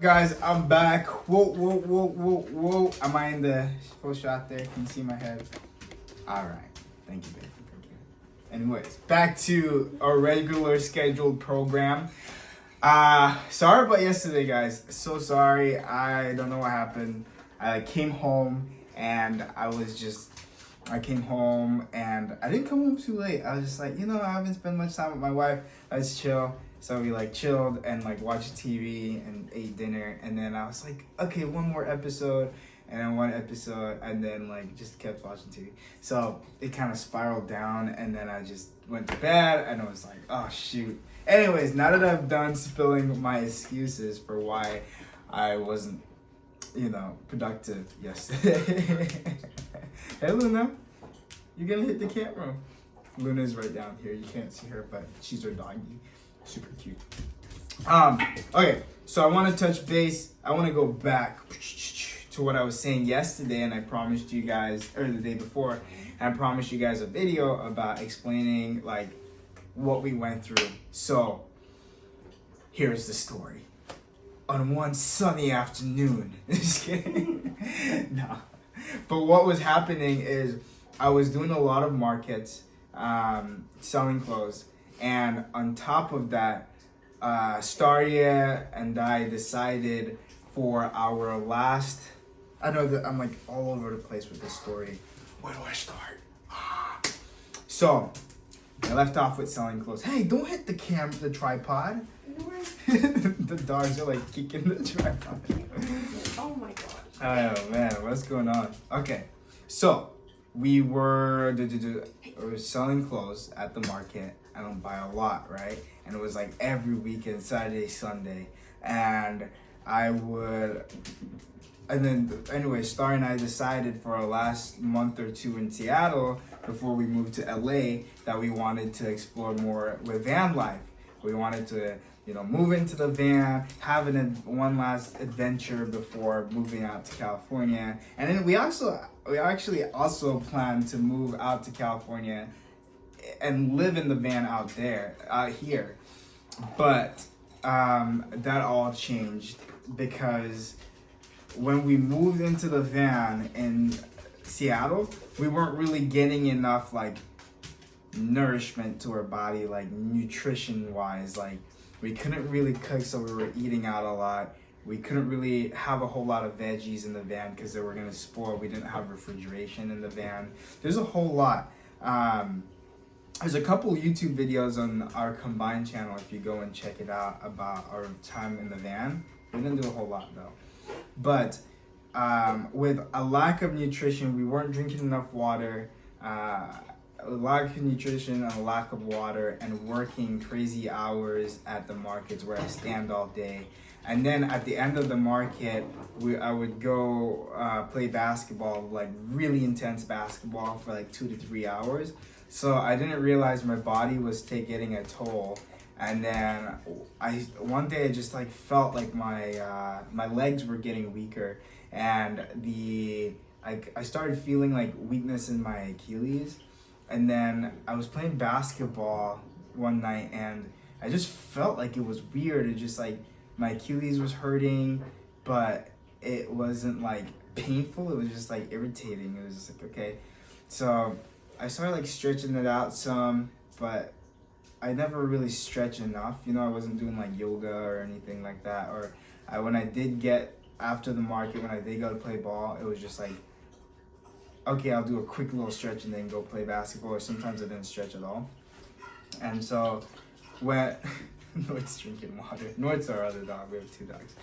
Guys, I'm back. Whoa. Am I in the full shot there? Can you see my head? All right. Thank you, baby. Thank you. Anyways, back to our regular scheduled program. Sorry about yesterday, guys. So sorry. I don't know what happened. I came home and I came home and I didn't come home too late. I was just like, I haven't spent much time with my wife. Let's chill. So we chilled and watched TV and ate dinner, and then I was like, okay, one more episode, and then one episode, and then just kept watching TV. So it kind of spiraled down, and then I just went to bed, and I was like, oh shoot. Anyways, now that I've done spilling my excuses for why I wasn't, productive yesterday. Hey Luna, you're gonna hit the camera. Luna's right down here. You can't see her, but she's our doggy. Super cute. Okay, so I want to touch base. I want to go back to what I was saying yesterday, and I promised you guys, or the day before, and I promised you guys a video about explaining what we went through. So here's the story. On one sunny afternoon, just kidding. No, but what was happening is I was doing a lot of markets, selling clothes. And on top of that, Staria and I decided for our last, I know that I'm all over the place with this story. Where do I start? So, I left off with selling clothes. Hey, don't hit the tripod. The dogs are kicking the tripod. Oh my god. Oh man, what's going on? Okay, so we were selling clothes at the market. I don't buy a lot, right? And it was every weekend, Saturday, Sunday. And anyway, Star and I decided for our last month or two in Seattle before we moved to LA that we wanted to explore more with van life. We wanted to, move into the van, have one last adventure before moving out to California. And then we actually also planned to move out to California and live in the van out here. But that all changed because when we moved into the van in Seattle, we weren't really getting enough nourishment to our body, nutrition wise. We couldn't really cook, so we were eating out a lot. We couldn't really have a whole lot of veggies in the van because they were gonna spoil. We didn't have refrigeration in the van. There's a whole lot. There's a couple YouTube videos on our combined channel if you go and check it out about our time in the van. We didn't do a whole lot though. But with a lack of nutrition, we weren't drinking enough water, a lack of nutrition and a lack of water, and working crazy hours at the markets where I stand all day. And then at the end of the market, I would go play basketball, really intense basketball for 2 to 3 hours. So I didn't realize my body was getting a toll, and then one day I just felt my legs were getting weaker, and I started feeling weakness in my Achilles, and then I was playing basketball one night and I just felt it was weird. It just my Achilles was hurting, but it wasn't painful. It was just irritating. It was just okay, so I started stretching it out some, but I never really stretch enough. I wasn't doing yoga or anything like that. Or when I did get after the market, when I did go to play ball, it was just okay, I'll do a quick little stretch and then go play basketball. Or sometimes I didn't stretch at all. And so when Noit's drinking water. Noit's our other dog. We have 2 dogs.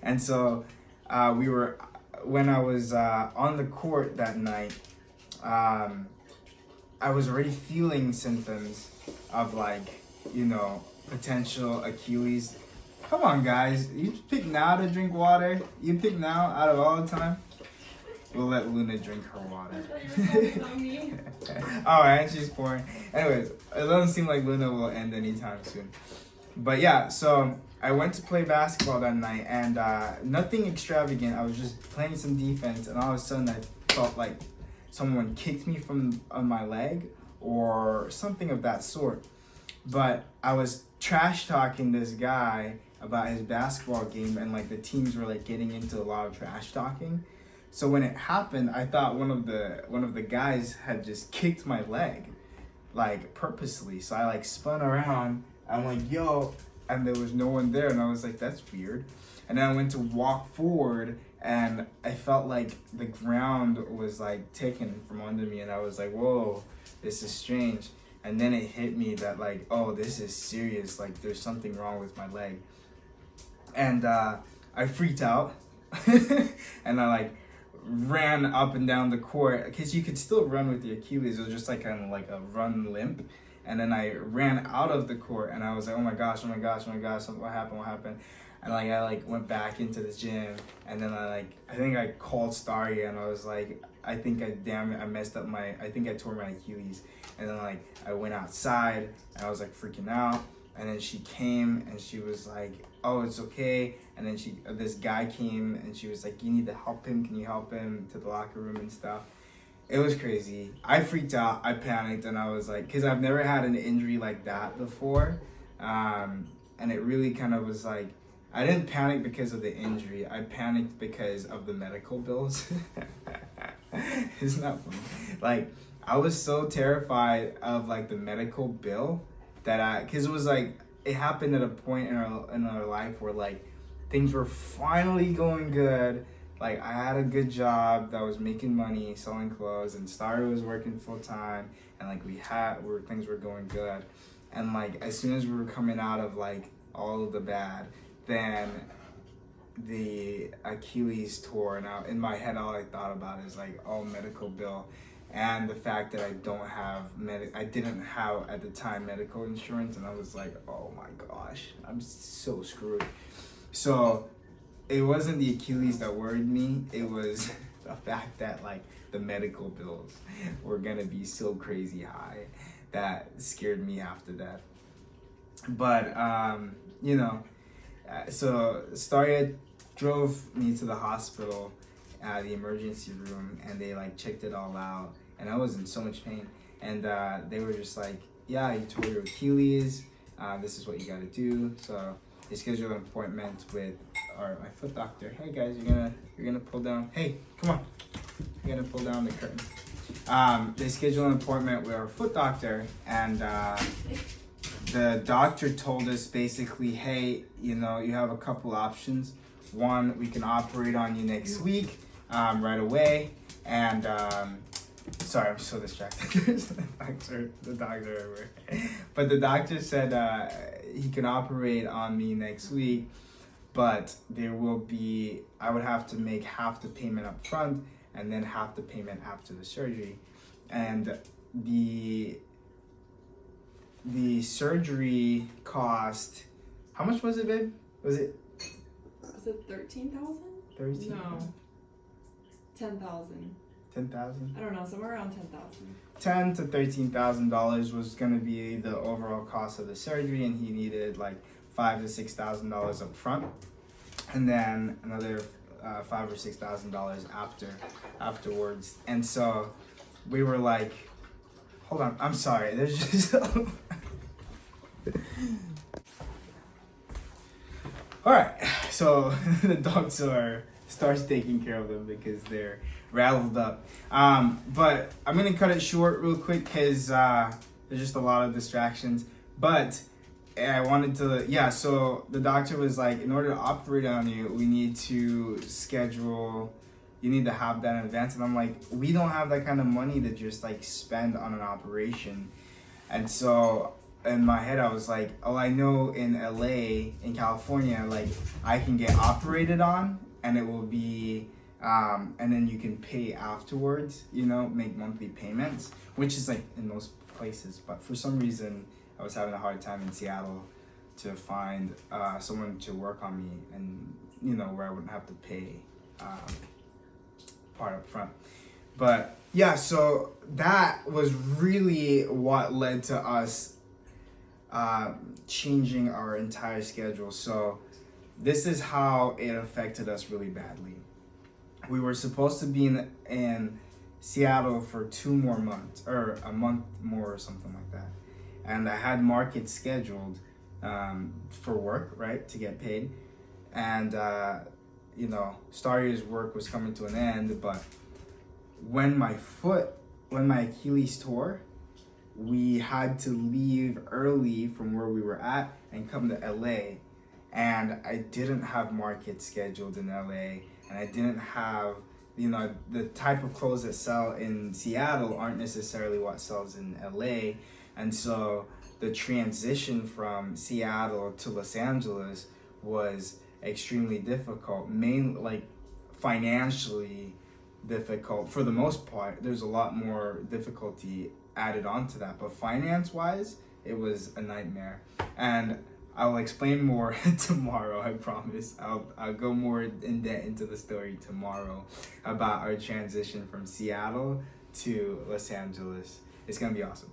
And so when I was on the court that night, I was already feeling symptoms of potential Achilles. Come on, guys. You pick now to drink water? You pick now out of all the time? We'll let Luna drink her water. Alright, she's pouring. Anyways, it doesn't seem like Luna will end anytime soon. But yeah, so I went to play basketball that night, and nothing extravagant. I was just playing some defense, and all of a sudden I felt someone kicked me on my leg or something of that sort. But I was trash talking this guy about his basketball game, and like the teams were like getting into a lot of trash talking. So when it happened, I thought one of the guys had just kicked my leg, like purposely. So I like spun around. I'm like, yo, and there was no one there, and I was like, that's weird. And then I went to walk forward, and I felt like the ground was like taken from under me, and I was like, whoa, this is strange. And then it hit me that like, oh, this is serious. Like there's something wrong with my leg. And I freaked out, and I like ran up and down the court, because you could still run with your Achilles. It was just like kind of like a run limp. And then I ran out of the court, and I was like, oh my gosh, what happened? And like I like went back into the gym, and then I think I called Starry, and I was like, I think I messed up I think I tore my Achilles. And then like I went outside, and I was like freaking out. And then she came, and she was like, oh, it's okay. And then this guy came, and she was like, you need to help him. Can you help him to the locker room and stuff? It was crazy. I freaked out. I panicked, and I was like, because I've never had an injury like that before. And it really kind of was like, I didn't panic because of the injury. I panicked because of the medical bills. Isn't that funny? Like, I was so terrified of like the medical bill because it was like, it happened at a point in our life where like things were finally going good. Like I had a good job that was making money selling clothes, and Starry was working full time, and like things were going good. And like as soon as we were coming out of like all of the bad, then the Achilles tore. Now in my head, all I thought about is like, oh, medical bill. And the fact that I didn't have at the time medical insurance, and I was like, oh my gosh, I'm so screwed. So it wasn't the Achilles that worried me, it was the fact that like the medical bills were gonna be so crazy high that scared me half to death. But so Starry drove me to the hospital, the emergency room, and they like checked it all out, and I was in so much pain. And they were just like, yeah, you tore your Achilles, this is what you gotta do. So they scheduled an appointment with my foot doctor. Hey guys, you're gonna pull down, hey, come on, you're gonna pull down the curtain. They scheduled an appointment with our foot doctor, and the doctor told us basically, hey, you have a couple options. One, we can operate on you next week, right away. And sorry, I'm so distracted. the doctor everywhere. But the doctor said he can operate on me next week, but I would have to make half the payment up front and then half the payment after the surgery. And the surgery cost, how much was it, babe? Was it 13,000? 13? No. 10,000. 10,000? I don't know, somewhere around 10,000. $10,000 to $13,000 was gonna be the overall cost of the surgery, and he needed like $5,000 to $6,000 up front, and then another $5,000 or $6,000 afterwards. And so we were like, hold on, I'm sorry. There's just all right. So the doctor starts taking care of them because they're rattled up. But I'm gonna cut it short real quick because there's just a lot of distractions. But I wanted to, so the doctor was like, in order to operate on you, we need to schedule, you need to have that in advance. And I'm like, we don't have that kind of money to just like spend on an operation. And so in my head, I was like, oh, I know in LA, in California, like I can get operated on, and it will be, and then you can pay afterwards, make monthly payments, which is like in most places. But for some reason, I was having a hard time in Seattle to find someone to work on me, and where I wouldn't have to pay part up front. But yeah, so that was really what led to us changing our entire schedule. So this is how it affected us really badly. We were supposed to be in Seattle for 2 more months, or a month more or something like that. And I had markets scheduled for work, right, to get paid. And you know, Star Year's work was coming to an end, but when my Achilles tore, we had to leave early from where we were at and come to LA. And I didn't have markets scheduled in LA, and I didn't have, you know, the type of clothes that sell in Seattle aren't necessarily what sells in LA. And so the transition from Seattle to Los Angeles was extremely difficult, like financially difficult for the most part. There's a lot more difficulty added onto that, but finance wise, it was a nightmare. And I'll explain more tomorrow, I promise. I'll go more in depth into the story tomorrow about our transition from Seattle to Los Angeles. It's gonna be awesome.